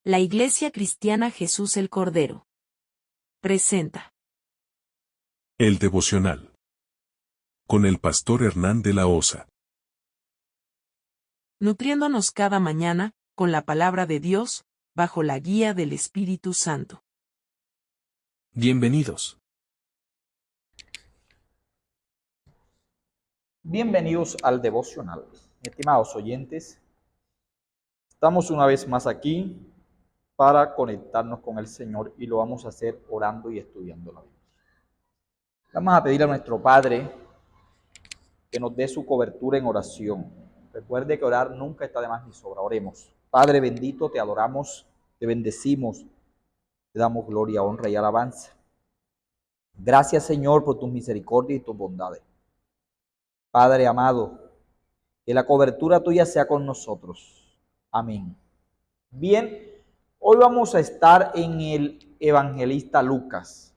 La Iglesia Cristiana Jesús el Cordero presenta El devocional con el pastor Hernán de la Osa. nutriéndonos cada mañana con la palabra de Dios, bajo la guía del Espíritu Santo. Bienvenidos. Bienvenidos al devocional, estimados oyentes. Estamos una vez más aquí para conectarnos con el Señor y lo vamos a hacer orando y estudiando la Biblia. Vamos a pedir a nuestro Padre que nos dé su cobertura en oración. Recuerde que orar nunca está de más ni sobra. Oremos. Padre bendito, te adoramos, te bendecimos, te damos gloria, honra y alabanza. Gracias, Señor, por tus misericordias y tus bondades. Padre amado, que la cobertura tuya sea con nosotros. Amén. Bien, hoy vamos a estar en el evangelista Lucas.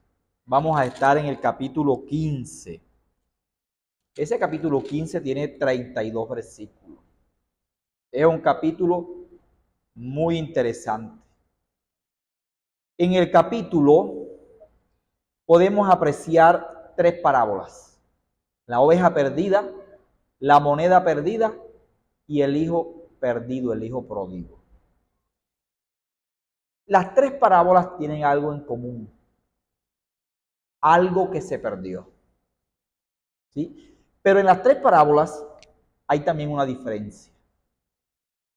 Vamos a estar en el capítulo 15. Ese capítulo 15 tiene 32 versículos. Es un capítulo muy interesante. En el capítulo podemos apreciar tres parábolas: la oveja perdida, la moneda perdida y el hijo perdido, el hijo pródigo. Las tres parábolas tienen algo en común, algo que se perdió, ¿sí? Pero en las tres parábolas hay también una diferencia.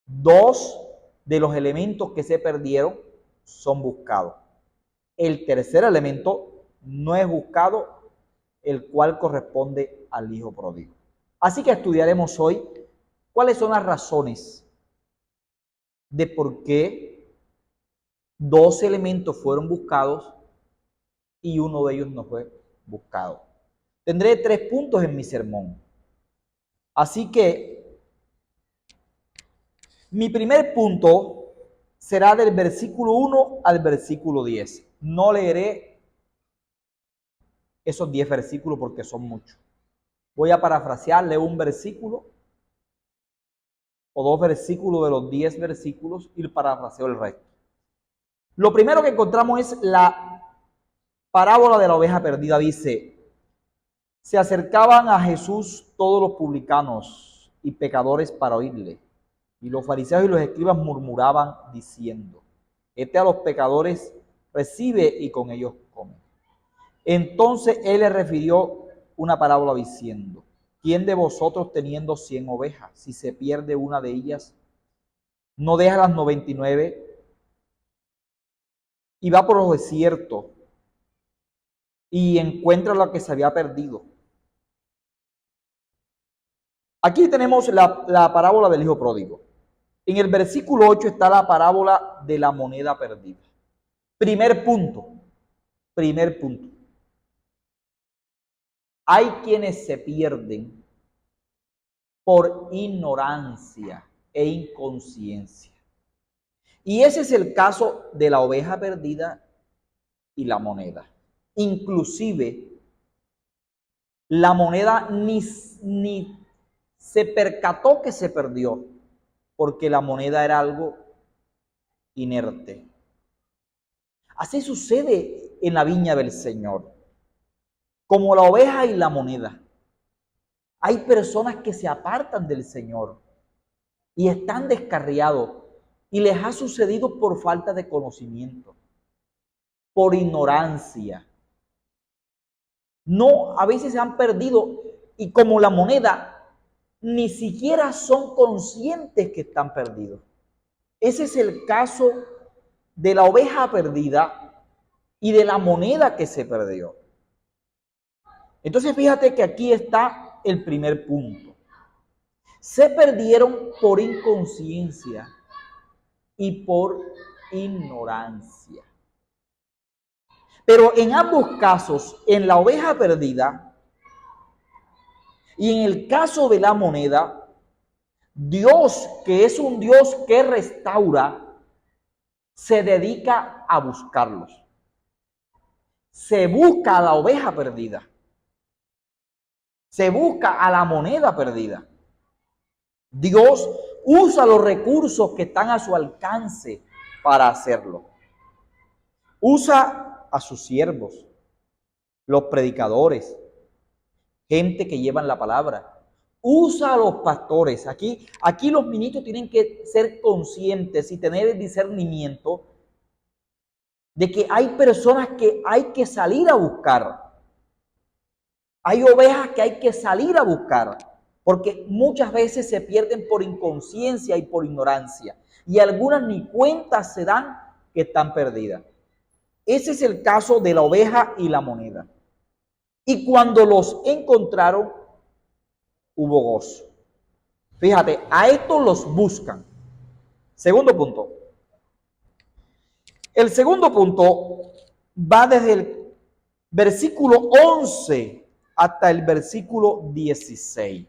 Dos de los elementos que se perdieron son buscados. El tercer elemento no es buscado, el cual corresponde al hijo pródigo. Así que estudiaremos hoy cuáles son las razones de por qué dos elementos fueron buscados y uno de ellos no fue buscado. Tendré 3 puntos en mi sermón. Así que mi primer punto será del versículo 1 al versículo 10. No leeré esos 10 versículos porque son muchos. Voy a parafrasear, leo un versículo o 2 versículos de los 10 versículos y parafraseo el resto. Lo primero que encontramos es la parábola de la oveja perdida. Dice: se acercaban a Jesús todos los publicanos y pecadores para oírle, y los fariseos y los escribas murmuraban diciendo: este a los pecadores recibe y con ellos come. Entonces él les refirió una parábola diciendo: ¿quién de vosotros, teniendo 100 ovejas, si se pierde una de ellas, no deja las 99 y va por los desiertos y encuentra la que se había perdido? Aquí tenemos la parábola del hijo pródigo. En el versículo 8 está la parábola de la moneda perdida. Primer punto. Hay quienes se pierden por ignorancia e inconsciencia. Y ese es el caso de la oveja perdida y la moneda. Inclusive, la moneda ni se percató que se perdió, porque la moneda era algo inerte. Así sucede en la viña del Señor. Como la oveja y la moneda, hay personas que se apartan del Señor y están descarriados, y les ha sucedido por falta de conocimiento, por ignorancia. No, a veces se han perdido, y como la moneda, ni siquiera son conscientes que están perdidos. Ese es el caso de la oveja perdida y de la moneda que se perdió. Entonces fíjate que aquí está el primer punto. Se perdieron por inconsciencia y por ignorancia. Pero en ambos casos, en la oveja perdida y en el caso de la moneda, Dios, que es un Dios que restaura, se dedica a buscarlos. Se busca a la oveja perdida. Se busca a la moneda perdida. Dios usa los recursos que están a su alcance para hacerlo. Usa a sus siervos, los predicadores, gente que llevan la palabra. Usa a los pastores. Aquí los ministros tienen que ser conscientes y tener el discernimiento de que hay personas que hay que salir a buscar. Hay ovejas que hay que salir a buscar, porque muchas veces se pierden por inconsciencia y por ignorancia. Y algunas ni cuenta se dan que están perdidas. Ese es el caso de la oveja y la moneda. Y cuando los encontraron, hubo gozo. Fíjate, a estos los buscan. Segundo punto. El segundo punto va desde el versículo 11 hasta el versículo 16.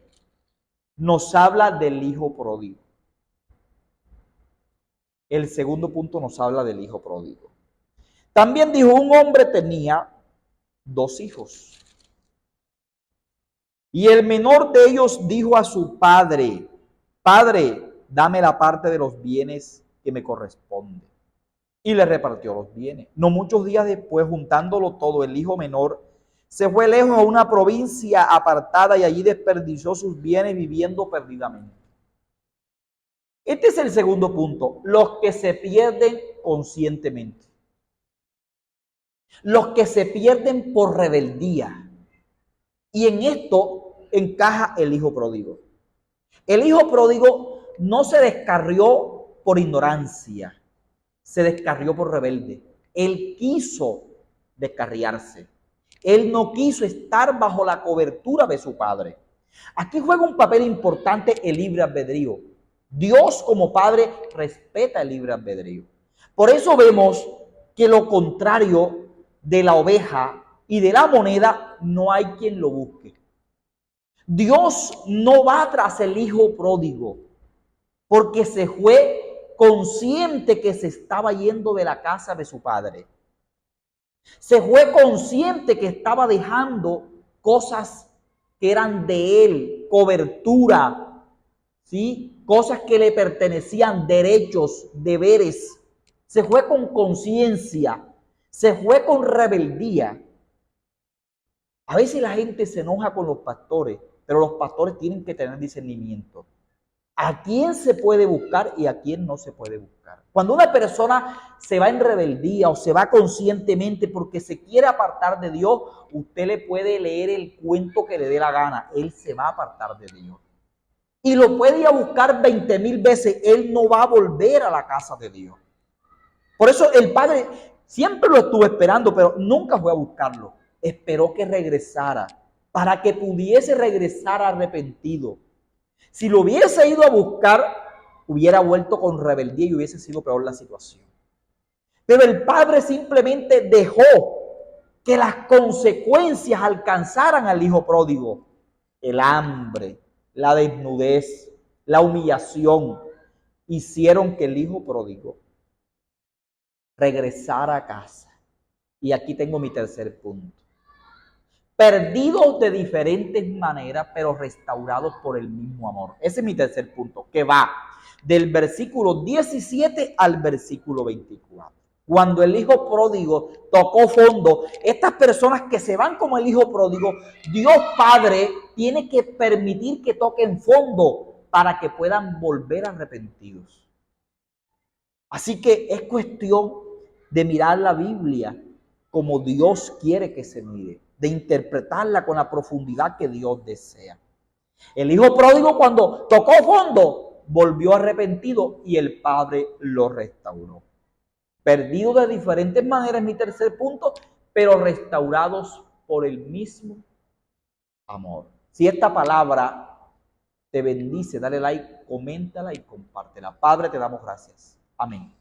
Nos habla del hijo pródigo. El segundo punto nos habla del hijo pródigo. También dijo, un hombre tenía 2 hijos. Y el menor de ellos dijo a su padre, Padre, dame la parte de los bienes que me corresponde. Y le repartió los bienes. No muchos días después, juntándolo todo, el hijo menor se fue lejos a una provincia apartada y allí desperdició sus bienes viviendo perdidamente. Este es el segundo punto, los que se pierden conscientemente. Los que se pierden por rebeldía. Y en esto encaja el hijo pródigo. El hijo pródigo no se descarrió por ignorancia, se descarrió por rebelde. Él quiso descarriarse. Él no quiso estar bajo la cobertura de su padre. Aquí juega un papel importante el libre albedrío. Dios como padre respeta el libre albedrío. Por eso vemos que lo contrario de la oveja y de la moneda no hay quien lo busque. Dios no va tras el hijo pródigo porque se fue consciente que se estaba yendo de la casa de su padre. Se fue consciente que estaba dejando cosas que eran de él, cobertura, ¿sí? Cosas que le pertenecían, derechos, deberes. Se fue con conciencia, se fue con rebeldía. A veces la gente se enoja con los pastores, pero los pastores tienen que tener discernimiento. ¿A quién se puede buscar y a quién no se puede buscar? Cuando una persona se va en rebeldía o se va conscientemente porque se quiere apartar de Dios, usted le puede leer el cuento que le dé la gana. Él se va a apartar de Dios. Y lo puede ir a buscar 20,000 veces. Él no va a volver a la casa de Dios. Por eso el padre siempre lo estuvo esperando, pero nunca fue a buscarlo. Esperó que regresara para que pudiese regresar arrepentido. Si lo hubiese ido a buscar, hubiera vuelto con rebeldía y hubiese sido peor la situación. Pero el padre simplemente dejó que las consecuencias alcanzaran al hijo pródigo. El hambre, la desnudez, la humillación, hicieron que el hijo pródigo regresara a casa. Y aquí tengo mi tercer punto. Perdidos de diferentes maneras, pero restaurados por el mismo amor. Ese es mi tercer punto, que va del versículo 17 al versículo 24. Cuando el hijo pródigo tocó fondo, estas personas que se van como el hijo pródigo, Dios Padre tiene que permitir que toquen fondo para que puedan volver arrepentidos. Así que es cuestión de mirar la Biblia como Dios quiere que se mire, de interpretarla con la profundidad que Dios desea. El hijo pródigo, cuando tocó fondo, volvió arrepentido y el padre lo restauró. Perdido de diferentes maneras, mi tercer punto, pero restaurados por el mismo amor. Si esta palabra te bendice, dale like, coméntala y compártela. Padre, te damos gracias. Amén.